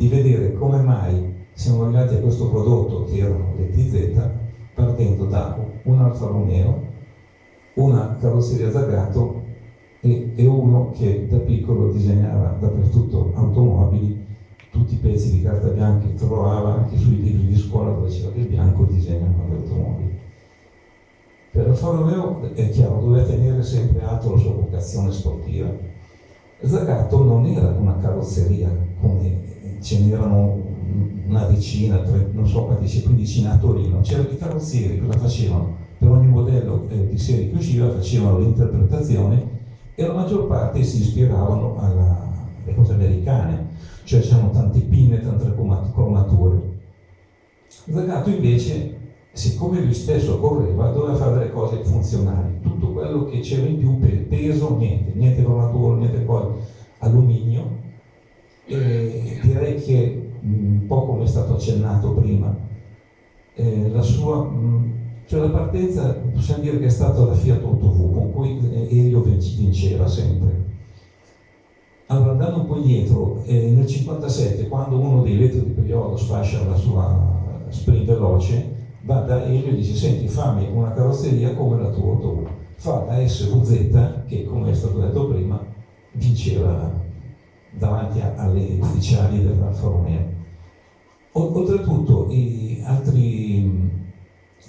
di vedere come mai siamo arrivati a questo prodotto che erano le TZ, partendo da un Alfa Romeo, una carrozzeria Zagato e uno che da piccolo disegnava dappertutto automobili, tutti i pezzi di carta bianca che trovava anche sui libri di scuola dove c'era del bianco disegnava le automobili. Per Alfa Romeo è chiaro, doveva tenere sempre alto la sua vocazione sportiva. Zagato non era una carrozzeria come ce n'erano una decina, non so quanti, 15 a Torino. C'erano i carrozzieri, cosa facevano? Per ogni modello di serie che usciva facevano l'interpretazione e la maggior parte si ispiravano alle cose americane, cioè c'erano tante pinne, tante cromature. Zagato invece, siccome lui stesso correva, doveva fare delle cose funzionali. Tutto quello che c'era in più, per peso, niente cromatura, niente cose, alluminio. E direi che, un po' come è stato accennato prima, la partenza possiamo dire che è stata la Fiat 8V, con cui Elio vinceva sempre. Allora, andando un po' indietro, nel 57, quando uno dei letri di Priolo sfascia la sua sprint veloce, va da Elio e dice: senti, fammi una carrozzeria come la tua 8V. Fa la SVZ, che come è stato detto prima, vinceva davanti alle ufficiali dell'Alfa Romeo. Oltretutto, i altri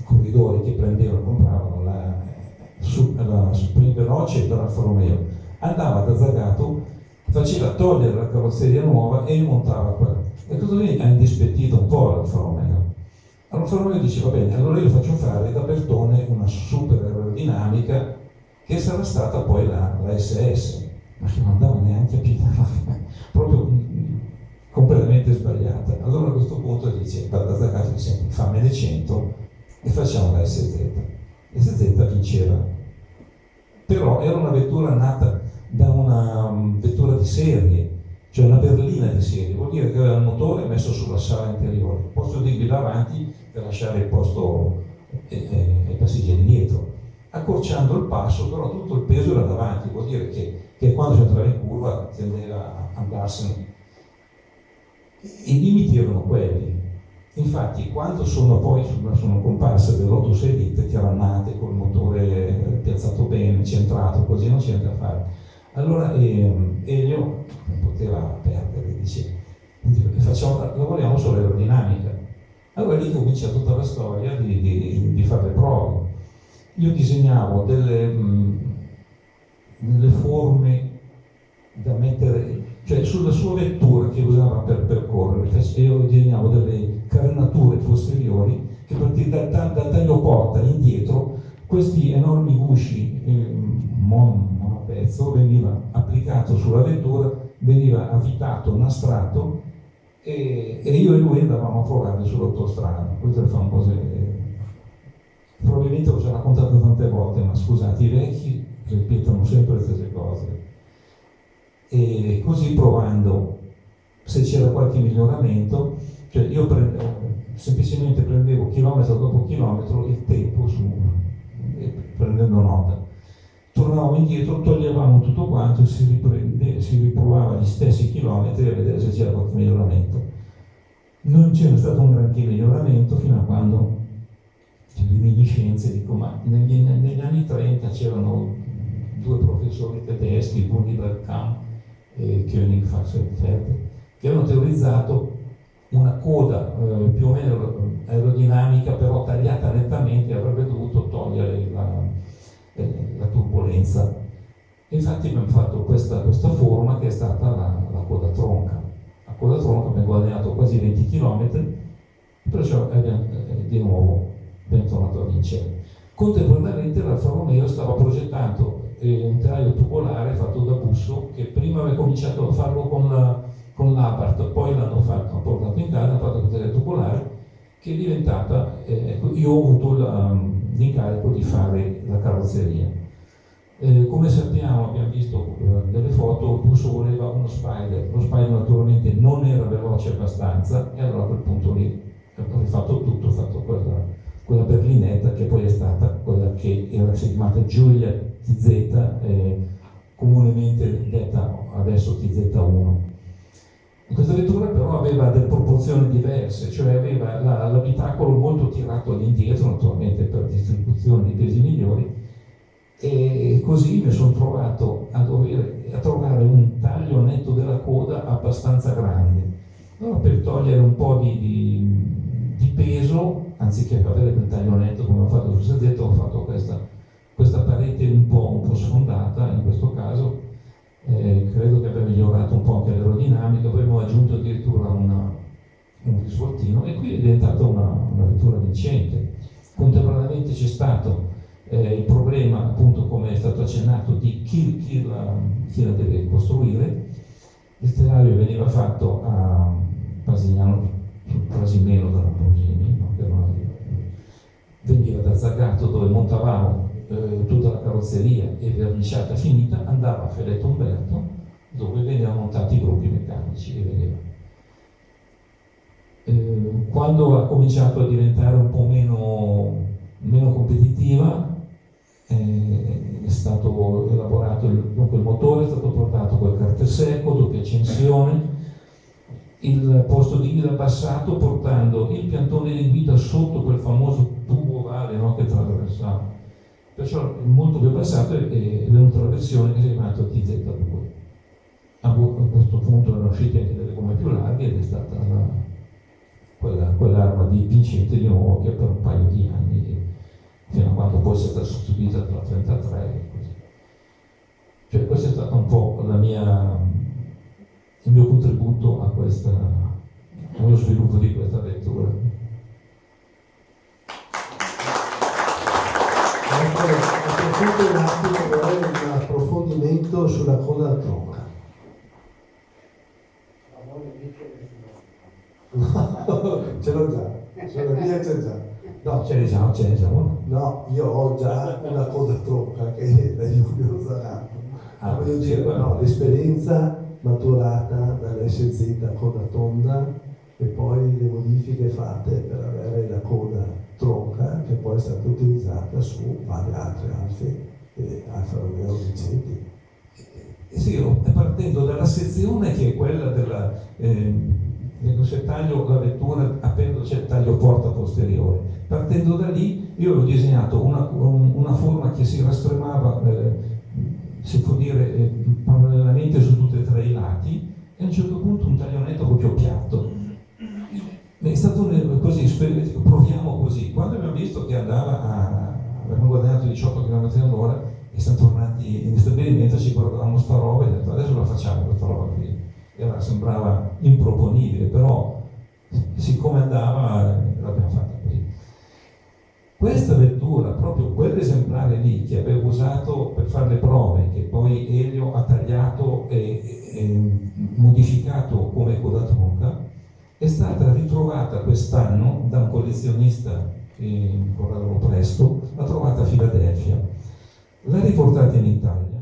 corridori che compravano la sprint veloce dall'Alfa Romeo, andava da Zagato, faceva togliere la carrozzeria nuova e montava quella. E così ha indispettito un po' l'Alfa Romeo. Alfa Romeo dice: va bene, allora io faccio fare da Bertone una super aerodinamica che sarà stata poi la SS, ma che non andava neanche a pigliare, proprio completamente sbagliata. Allora a questo punto dice, va da Zagato e dice: senti, fammene 100 e facciamo la SZ. SZ vinceva, però era una vettura nata da una vettura di serie, cioè una berlina di serie, vuol dire che aveva il motore messo sulla sala interiore, il posto di guida avanti per lasciare il posto ai passeggeri dietro, accorciando il passo, però tutto il peso era davanti, vuol dire che quando si entrava in curva tendeva a andarsene. I limiti erano quelli. Infatti, quando sono comparse le Lotus Elite, che erano nate col motore piazzato bene, centrato, così non c'era da fare. Allora Elio non poteva perdere, dice: lavoriamo sull'aerodinamica. Allora lì comincia tutta la storia di fare le prove. Io disegnavo delle forme da mettere, cioè sulla sua vettura che usava per percorrere, io disegnavo delle carenature posteriori che partendo dal taglio porta indietro, questi enormi gusci monopezzo veniva applicato sulla vettura, veniva avvitato, nastrato e io e lui andavamo a provare sull'autostrada. Queste famose, probabilmente l'ho già raccontato tante volte, ma scusate, i vecchi ripetono sempre le stesse cose. E così, provando se c'era qualche miglioramento, cioè io semplicemente prendevo chilometro dopo chilometro il tempo prendendo nota, tornavamo indietro, toglievamo tutto quanto, si riprovava gli stessi chilometri a vedere se c'era qualche miglioramento. Non c'era stato un granché miglioramento fino a quando le miniscienze dico: ma negli anni 30 c'erano due professori tedeschi, Bunibert Kamm e König Faxenfeld, che hanno teorizzato una coda più o meno aerodinamica, però tagliata nettamente, avrebbe dovuto togliere la turbolenza. Infatti abbiamo fatto questa forma che è stata la coda tronca. La coda tronca abbiamo guadagnato quasi 20 km, perciò di nuovo abbiamo tornato a vincere. Contemporaneamente l'Alfa Romeo stava progettando un telaio tubolare fatto da Busso, che prima aveva cominciato a farlo con l'Abarth, poi l'hanno portato in casa, hanno fatto il telaio tubolare, che è diventata, io ho avuto l'incarico di fare la carrozzeria. Come sappiamo, abbiamo visto delle foto, Busso voleva uno Spider, lo Spider naturalmente non era veloce abbastanza, e allora a quel punto lì ho rifatto tutto, ho fatto quella berlinetta che poi è stata quella che era chiamata Giulia TZ, comunemente detta adesso TZ1. Questa vettura però aveva delle proporzioni diverse, cioè aveva l'abitacolo molto tirato all'indietro, naturalmente per distribuzione di pesi migliori, e così mi sono trovato a trovare un taglio netto della coda abbastanza grande. Allora, per togliere un po' di peso, anziché avere quel taglio netto come ho fatto sul sedetto, ho fatto questa parete un po' sfondata in questo caso. Credo che abbia migliorato un po' anche l'aerodinamica, poi abbiamo aggiunto addirittura un risvoltino e qui è diventata una vettura vincente. Contemporaneamente c'è stato il problema, appunto, come è stato accennato, di chi la deve costruire. Il telaio veniva fatto a Pasignano, quasi meno da Lamborghini, no? Veniva da Zagato, dove montavamo tutta la carrozzeria e verniciata finita, andava a Feletto Umberto, dove venivano montati i gruppi meccanici e veniva. Quando ha cominciato a diventare un po' meno competitiva, è stato elaborato dunque il motore, è stato portato col carte secco, doppia accensione, il posto di guida abbassato, portando il piantone di guida sotto quel famoso tubo ovale, no, che attraversava. Perciò molto più abbassato è venuta la versione che si è chiamata TZ2. A questo punto erano uscite anche delle gomme più larghe ed è stata quell'arma di vincente di nuovo che per un paio di anni, fino a quando poi è stata sostituita dalla 33 e così. Cioè questo è stato un po' il mio contributo allo sviluppo di questa vettura. Approfitto un attimo, vorrei un approfondimento sulla coda a tronca. Ce l'ho già, sulla mia c'è già. No, Ce ne già uno. no, io ho già una coda a tronca che è da Giulio Zanato. Voglio dire, no, l'esperienza maturata dall'SZ coda tonda e poi le modifiche fatte per avere la coda tronca che poi è stata utilizzata su varie altre Alfe e Alfa Romeo vincenti. Sì, partendo dalla sezione che è quella se taglio la vettura appena c'è il taglio porta posteriore. Partendo da lì io ho disegnato una forma che si rastremava, si può dire, parallelamente su tutti e tre i lati, e a un certo punto un taglio netto proprio piatto. È stato così, proviamo così. Quando abbiamo visto che avevamo guadagnato 18 km all'ora e siamo tornati in stabilimento, ci guardavamo sta roba e abbiamo detto adesso la facciamo questa roba qui. E allora sembrava improponibile, però siccome andava l'abbiamo fatta così. Questa vettura, proprio quell'esemplare lì che avevo usato per fare le prove, che poi Elio ha tagliato e modificato come coda tronca, è stata ritrovata quest'anno da un collezionista che incontrerò presto, l'ha trovata a Filadelfia, l'ha riportata in Italia